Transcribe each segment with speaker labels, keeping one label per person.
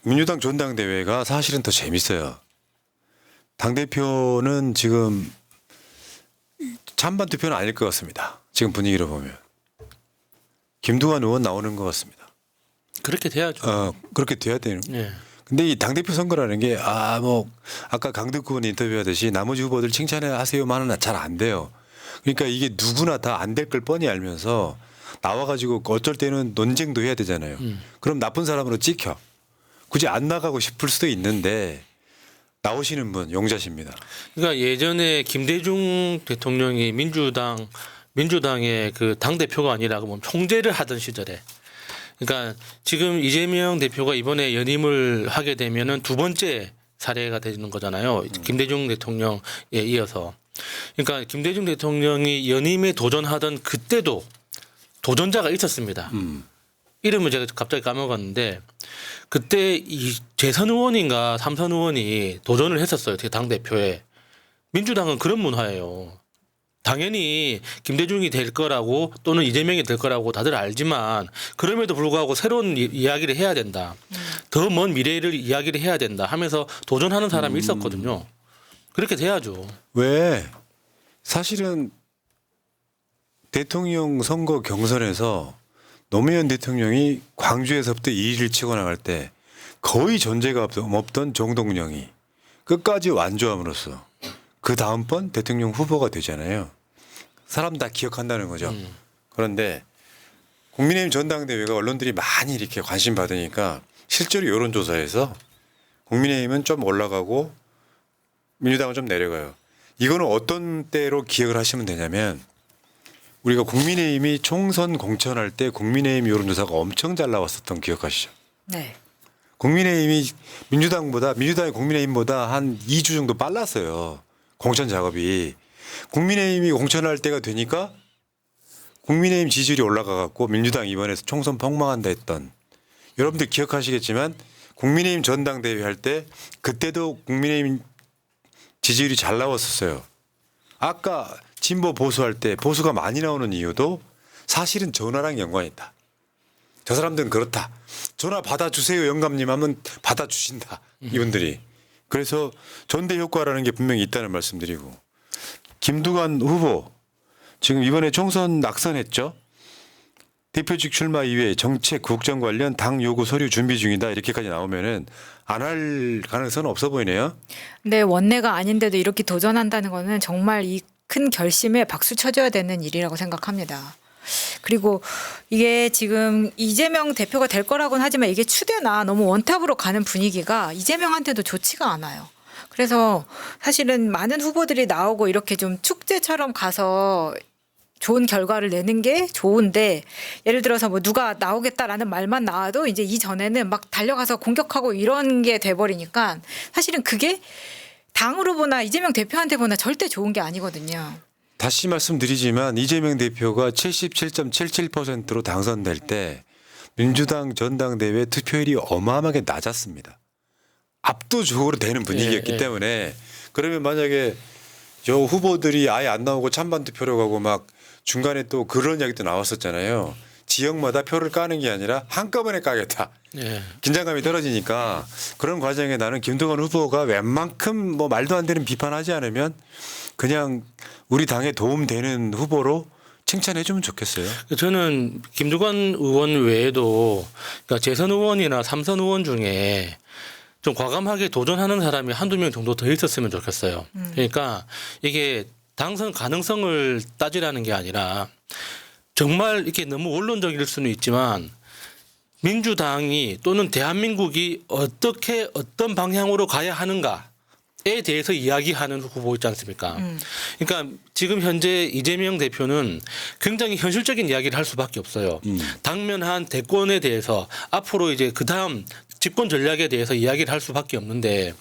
Speaker 1: 민주당 전당대회가 사실은 더 재밌어요. 당대표는 지금 찬반 투표는 아닐 것 같습니다. 지금 분위기로 보면. 김두관 의원 나오는 것 같습니다.
Speaker 2: 그렇게 돼야죠.
Speaker 1: 그렇게 돼야 되는.
Speaker 2: 예.
Speaker 1: 근데 이 당대표 선거라는 게 아까 강덕구 의원 인터뷰하듯이 나머지 후보들 칭찬하세요만은 잘 안 돼요. 그러니까 이게 누구나 다 안 될 걸 뻔히 알면서 나와가지고 어쩔 때는 논쟁도 해야 되잖아요. 그럼 나쁜 사람으로 찍혀. 굳이 안 나가고 싶을 수도 있는데 나오시는 분 용자십니다.
Speaker 2: 그러니까 예전에 김대중 대통령이 민주당의 그 당 대표가 아니라 뭐 총재를 하던 시절에, 그러니까 지금 이재명 대표가 이번에 연임을 하게 되면은 두 번째 사례가 되는 거잖아요. 김대중 대통령에 이어서. 그러니까 김대중 대통령이 연임에 도전하던 그때도 도전자가 있었습니다. 이름을 제가 갑자기 까먹었는데 그때 이 재선 의원인가 삼선 의원이 도전을 했었어요. 당 대표에. 민주당은 그런 문화예요. 당연히 김대중이 될 거라고 또는 이재명이 될 거라고 다들 알지만 그럼에도 불구하고 새로운 이야기를 해야 된다. 더 먼 미래를 이야기를 해야 된다 하면서 도전하는 사람이 있었거든요. 그렇게 돼야죠.
Speaker 1: 왜 사실은 대통령 선거 경선에서 노무현 대통령이 광주에서부터 2위를 치고 나갈 때 거의 존재가 없던 정동영이 끝까지 완주함으로써 그 다음번 대통령 후보가 되잖아요. 사람 다 기억한다는 거죠. 그런데 국민의힘 전당대회가 언론들이 많이 이렇게 관심 받으니까 실제로 여론조사에서 국민의힘은 좀 올라가고 민주당은 좀 내려가요. 이거는 어떤 때로 기억을 하시면 되냐면 우리가 국민의힘이 총선 공천할 때 국민의힘 여론조사가 엄청 잘 나왔었던 기억하시죠?
Speaker 3: 네.
Speaker 1: 국민의힘이 민주당이 국민의힘보다 한 2주 정도 빨랐어요. 공천 작업이. 국민의힘이 공천할 때가 되니까 국민의힘 지지율이 올라가 갖고 민주당 이번에 총선 폭망한다 했던, 여러분들 기억하시겠지만 국민의힘 전당대회 할 때 그때도 국민의힘 지지율이 잘 나왔었어요. 아까 진보 보수할 때 보수가 많이 나오는 이유도 사실은 전화랑 연관이 있다. 저 사람들은 그렇다. 전화 받아주세요 영감님 하면 받아주신다. 이분들이. 그래서 전대 효과라는 게 분명히 있다는 말씀드리고, 김두관 후보 지금 이번에 총선 낙선했죠. 대표직 출마 이외에 정책 국정 관련 당 요구 서류 준비 중이다 이렇게까지 나오면은 안 할 가능성은 없어 보이네요.
Speaker 3: 네, 원내가 아닌데도 이렇게 도전한다는 거는 정말 이 큰 결심에 박수 쳐줘야 되는 일이라고 생각합니다. 그리고 이게 지금 이재명 대표가 될 거라고는 하지만 이게 추대나 너무 원탑으로 가는 분위기가 이재명한테도 좋지가 않아요. 그래서 사실은 많은 후보들이 나오고 이렇게 좀 축제처럼 가서 좋은 결과를 내는 게 좋은데, 예를 들어서 뭐 누가 나오겠다라는 말만 나와도 이제 이전에는 막 달려가서 공격하고 이런 게 돼버리니까 사실은 그게 당으로 보나 이재명 대표한테 보나 절대 좋은 게 아니거든요.
Speaker 1: 다시 말씀드리지만 이재명 대표가 77.77%로 당선될 때 민주당 전당대회 투표율이 어마어마하게 낮았습니다. 압도적으로 되는 분위기였기 때문에, 그러면 만약에 저 후보들이 아예 안 나오고 찬반 투표로 가고 막 중간에 또 그런 이야기도 나왔었잖아요. 지역마다 표를 까는 게 아니라 한꺼번에 까겠다. 긴장감이 떨어지니까 그런 과정에 나는 김두관 후보가 웬만큼 뭐 말도 안 되는 비판하지 않으면 그냥 우리 당에 도움되는 후보로 칭찬해 주면 좋겠어요.
Speaker 2: 저는 김두관 의원 외에도 그러니까 재선 의원이나 삼선 의원 중에 좀 과감하게 도전하는 사람이 한두 명 정도 더 있었으면 좋겠어요. 그러니까 이게 당선 가능성을 따지라는 게 아니라 정말 이렇게 너무 원론적일 수는 있지만 민주당이 또는 대한민국이 어떻게 어떤 방향으로 가야 하는가에 대해서 이야기하는 후보 있지 않습니까? 그러니까 지금 현재 이재명 대표는 굉장히 현실적인 이야기를 할 수밖에 없어요. 당면한 대권에 대해서 앞으로 이제 그다음 집권 전략에 대해서 이야기를 할 수밖에 없는데,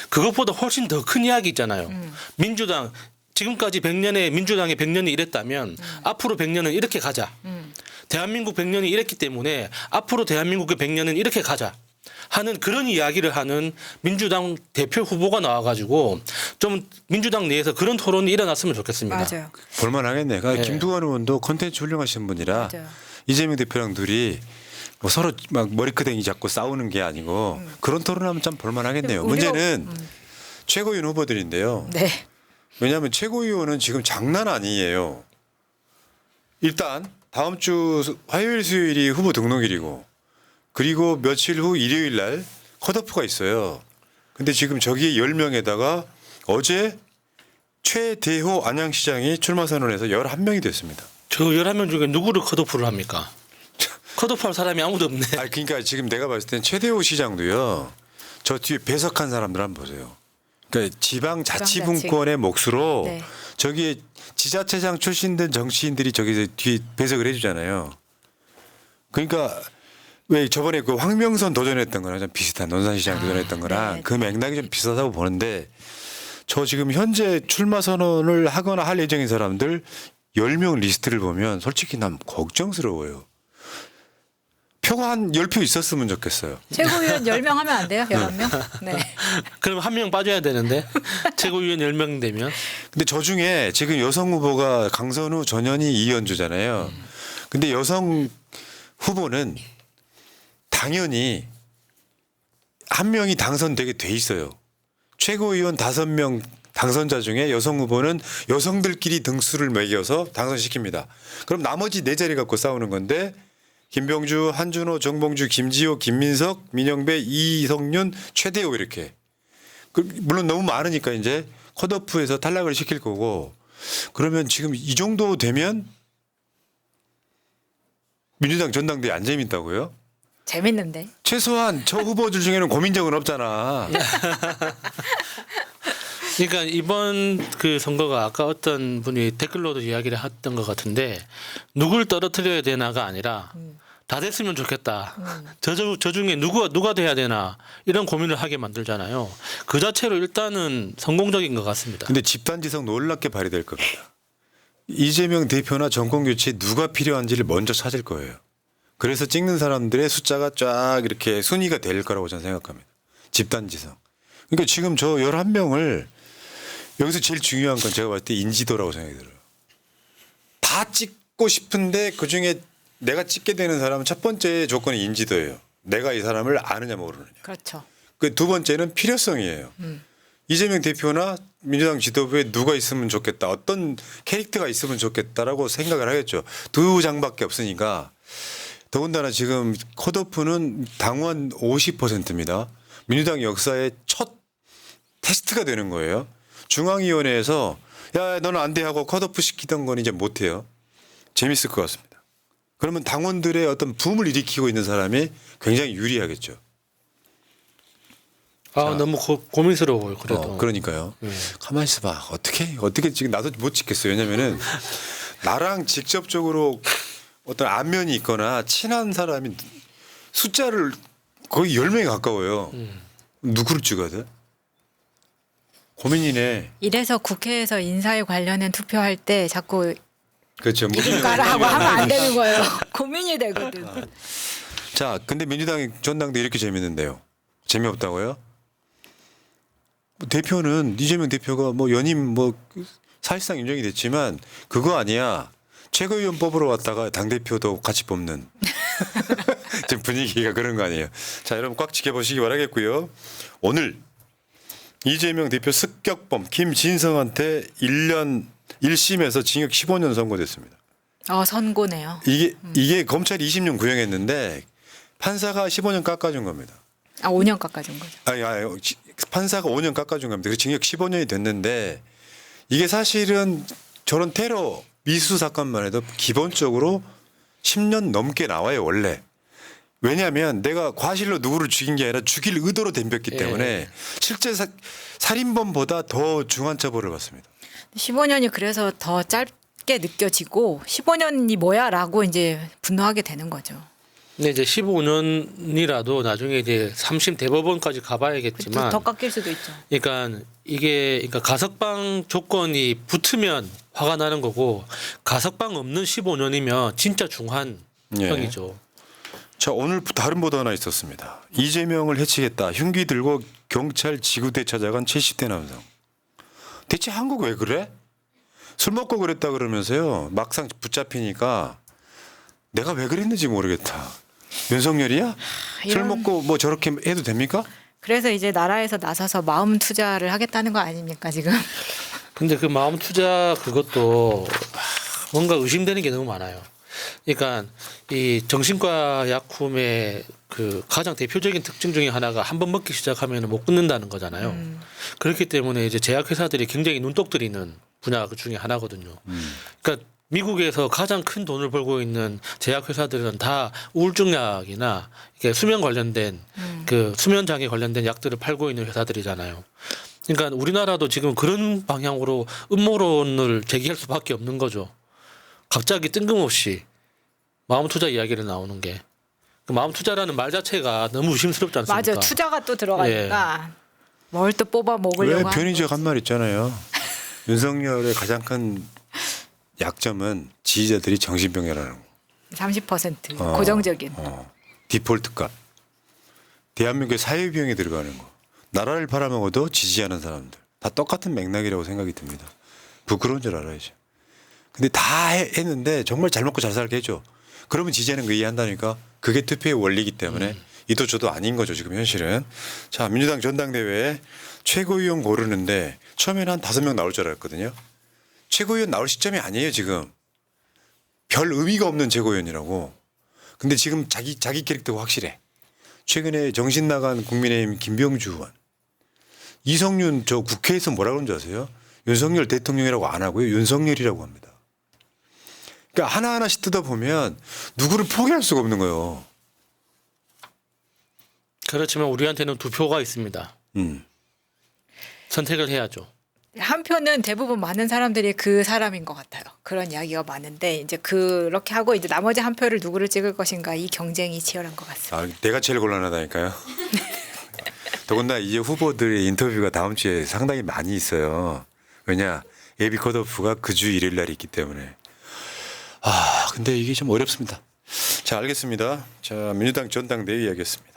Speaker 2: 그것보다 훨씬 더 큰 이야기 있잖아요. 민주당 지금까지 100년에 민주당의 100년이 이랬다면 앞으로 100년은 이렇게 가자. 대한민국 100년이 이랬기 때문에 앞으로 대한민국의 100년은 이렇게 가자 하는 그런 이야기를 하는 민주당 대표 후보가 나와가지고 좀 민주당 내에서 그런 토론이 일어났으면 좋겠습니다.
Speaker 3: 맞아요.
Speaker 1: 볼만하겠네. 김두관 의원도 콘텐츠 훌륭하신 분이라
Speaker 3: 맞아요.
Speaker 1: 이재명 대표랑 둘이 뭐 서로 막 머리끄댕이 잡고 싸우는 게 아니고 그런 토론하면 참 볼만하겠네요. 문제는 최고위원 후보들인데요.
Speaker 3: 네.
Speaker 1: 왜냐하면 최고위원은 지금 장난 아니에요. 일단 다음 주 화요일 수요일이 후보 등록일이고 그리고 며칠 후 일요일 날 컷오프가 있어요. 근데 지금 저기 10명에다가 어제 최대호 안양시장이 출마 선언해서 11명이 됐습니다.
Speaker 2: 저 11명 중에 누구를 컷오프를 합니까? 컷오프할 사람이 아무도 없네.
Speaker 1: 아 그러니까 지금 내가 봤을 땐 최대호 시장도요. 저 뒤에 배석한 사람들 한번 보세요. 그러니까 지방자치분권의 몫으로
Speaker 3: 네.
Speaker 1: 저기에 지자체장 출신된 정치인들이 저기 뒤에 배석을 해주잖아요. 그러니까 왜 저번에 그 황명선 도전했던 거랑 좀 비슷한 논산시장 도전했던 거랑
Speaker 3: 네.
Speaker 1: 그 맥락이 좀 비슷하다고 보는데 저 지금 현재 출마 선언을 하거나 할 예정인 사람들 10명 리스트를 보면 솔직히 난 걱정스러워요. 표가 한 10표 있었으면 좋겠어요.
Speaker 3: 최고위원 10명 하면 안 돼요? 11명? 네.
Speaker 2: 그럼 한 명 빠져야 되는데 최고위원 10명 되면
Speaker 1: 근데 저 중에 지금 여성 후보가 강선우, 전현희, 이현주잖아요. 근데 여성 후보는 당연히 한 명이 당선되게 돼 있어요. 최고위원 5명 당선자 중에 여성 후보는 여성들끼리 등수를 매겨서 당선시킵니다. 그럼 나머지 4자리 갖고 싸우는 건데 김병주, 한준호, 정봉주, 김지호, 김민석, 민영배, 이성윤, 최대호 이렇게. 물론 너무 많으니까 이제 컷오프에서 탈락을 시킬 거고 그러면 지금 이 정도 되면 민주당 전당대회 안 재밌다고요?
Speaker 3: 재밌는데.
Speaker 1: 최소한 저 후보들 중에는 고민 적은 없잖아.
Speaker 2: 그러니까 이번 그 선거가 아까 어떤 분이 댓글로도 이야기를 했던 것 같은데 누굴 떨어뜨려야 되나가 아니라 다 됐으면 좋겠다. 저 중에 누가 돼야 되나 이런 고민을 하게 만들잖아요. 그 자체로 일단은 성공적인 것 같습니다.
Speaker 1: 근데 집단지성 놀랍게 발휘될 겁니다. 이재명 대표나 정권 교체에 누가 필요한지를 먼저 찾을 거예요. 그래서 찍는 사람들의 숫자가 쫙 이렇게 순위가 될 거라고 저는 생각합니다. 집단지성. 그러니까 지금 저 11명을 여기서 제일 중요한 건 제가 봤을 때 인지도라고 생각이 들어요. 다 찍고 싶은데 그중에 내가 찍게 되는 사람은 첫 번째 조건이 인지도예요. 내가 이 사람을 아느냐 모르느냐.
Speaker 3: 그렇죠.
Speaker 1: 그 두 번째는 필요성이에요. 이재명 대표나 민주당 지도부에 누가 있으면 좋겠다. 어떤 캐릭터가 있으면 좋겠다라고 생각을 하겠죠. 2장밖에 없으니까. 더군다나 지금 컷오프는 당원 50%입니다. 민주당 역사의 첫 테스트가 되는 거예요. 중앙위원회에서 야 너는 안 돼 하고 컷오프 시키던 건 이제 못해요. 재밌을 것 같습니다. 그러면 당원들의 어떤 붐을 일으키고 있는 사람이 굉장히 유리하겠죠.
Speaker 2: 너무 고민스러워요. 그래도.
Speaker 1: 그러니까요. 가만히 있어봐. 어떻게 지금 나도 못 찍겠어요. 왜냐면은 나랑 직접적으로 어떤 안면이 있거나 친한 사람이 숫자를 거의 10명에 가까워요. 누구를 찍어야 돼? 고민이네.
Speaker 3: 이래서 국회에서 인사에 관련된 투표할 때 자꾸
Speaker 1: 그렇죠.
Speaker 3: 이름가라 하고 하면 안 되는 거예요. 고민이 되거든.
Speaker 1: 자, 근데 민주당 전당대 이렇게 재밌는데요. 재미없다고요? 대표는 이재명 대표가 뭐 연임 뭐 사실상 인정이 됐지만 그거 아니야. 최고위원 뽑으러 왔다가 당대표도 같이 뽑는. 지금 분위기가 그런 거 아니에요. 자, 여러분 꽉 지켜보시기 바라겠고요. 오늘 이재명 대표 습격범 김진성한테 1년 1심에서 징역 15년 선고됐습니다.
Speaker 3: 선고네요.
Speaker 1: 이게 검찰이 20년 구형했는데 판사가 15년 깎아준 겁니다.
Speaker 3: 5년 깎아준 거죠.
Speaker 1: 아니, 판사가 5년 깎아준 겁니다. 그래서 징역 15년이 됐는데 이게 사실은 저런 테러 미수 사건만 해도 기본적으로 10년 넘게 나와요 원래. 왜냐하면 내가 과실로 누구를 죽인 게 아니라 죽일 의도로 덤볐기 때문에 실제 살인범보다 더 중한 처벌을 받습니다.
Speaker 3: 15년이 그래서 더 짧게 느껴지고 15년이 뭐야라고 이제 분노하게 되는 거죠.
Speaker 2: 근데 이제 15년이라도 나중에 이제 3심 대법원까지 가봐야겠지만
Speaker 3: 더 깎일 수도 있죠.
Speaker 2: 그러니까 이게 가석방 조건이 붙으면 화가 나는 거고 가석방 없는 15년이면 진짜 중한 형이죠.
Speaker 1: 자, 오늘 다른 보도 하나 있었습니다. 이재명을 해치겠다. 흉기 들고 경찰 지구대 찾아간 70대 남성. 대체 한국 왜 그래? 술 먹고 그랬다 그러면서요. 막상 붙잡히니까 내가 왜 그랬는지 모르겠다. 윤석열이야? 술
Speaker 3: 이런-
Speaker 1: 먹고 뭐 저렇게 해도 됩니까?
Speaker 3: 그래서 이제 나라에서 나서서 마음 투자를 하겠다는 거 아닙니까 지금?
Speaker 2: 근데 그 마음 투자 그것도 뭔가 의심되는 게 너무 많아요. 그러니까 이 정신과 약품의 그 가장 대표적인 특징 중에 하나가 한 번 먹기 시작하면 못 끊는다는 거잖아요. 그렇기 때문에 이제 제약회사들이 굉장히 눈독 들이는 분야 그 중에 하나거든요. 그러니까 미국에서 가장 큰 돈을 벌고 있는 제약회사들은 다 우울증약이나 이게 수면 관련된 그 수면 장애 관련된 약들을 팔고 있는 회사들이잖아요. 그러니까 우리나라도 지금 그런 방향으로 음모론을 제기할 수밖에 없는 거죠. 갑자기 뜬금없이 마음 투자 이야기를 나오는 게 그 마음 투자라는 말 자체가 너무 의심스럽지 않습니까?
Speaker 3: 맞아, 투자가 또 들어가니까 뭘 또 뽑아
Speaker 1: 왜
Speaker 3: 먹으려고 하는
Speaker 1: 변희재가 한 말 있잖아요. 윤석열의 가장 큰 약점은 지지자들이 정신병이라는 거.
Speaker 3: 30%
Speaker 1: 어,
Speaker 3: 고정적인.
Speaker 1: 디폴트값. 대한민국의 사회비용에 들어가는 거. 나라를 팔아먹어도 지지하는 사람들. 다 똑같은 맥락이라고 생각이 듭니다. 부끄러운 줄 알아야죠. 근데 다 했는데 정말 잘 먹고 잘 살게 해줘. 그러면 지지하는 거 이해한다니까. 그게 투표의 원리이기 때문에 이도 저도 아닌 거죠 지금 현실은. 자, 민주당 전당대회에 최고위원 고르는데 처음에는 한 5명 나올 줄 알았거든요. 최고위원 나올 시점이 아니에요 지금. 별 의미가 없는 최고위원이라고. 근데 지금 자기 캐릭터가 확실해. 최근에 정신 나간 국민의힘 김병주 의원. 이성윤 저 국회에서 뭐라 그런 줄 아세요? 윤석열 대통령이라고 안 하고요. 윤석열이라고 합니다. 그러니까 하나하나씩 뜯어보면 누구를 포기할 수가 없는 거예요.
Speaker 2: 그렇지만 우리한테는 두 표가 있습니다. 선택을 해야죠.
Speaker 3: 한 표는 대부분 많은 사람들이 그 사람인 것 같아요. 그런 이야기가 많은데 이제 그렇게 하고 이제 나머지 한 표를 누구를 찍을 것인가 이 경쟁이 치열한 것 같습니다.
Speaker 1: 아, 내가 제일 곤란하다니까요. 더군다나 이제 후보들의 인터뷰가 다음 주에 상당히 많이 있어요. 왜냐 예비 컷오프가 그 주 일요일 날이 있기 때문에. 아 근데 이게 좀 어렵습니다. 자 알겠습니다. 자 민주당 전당대회 이야기였습니다.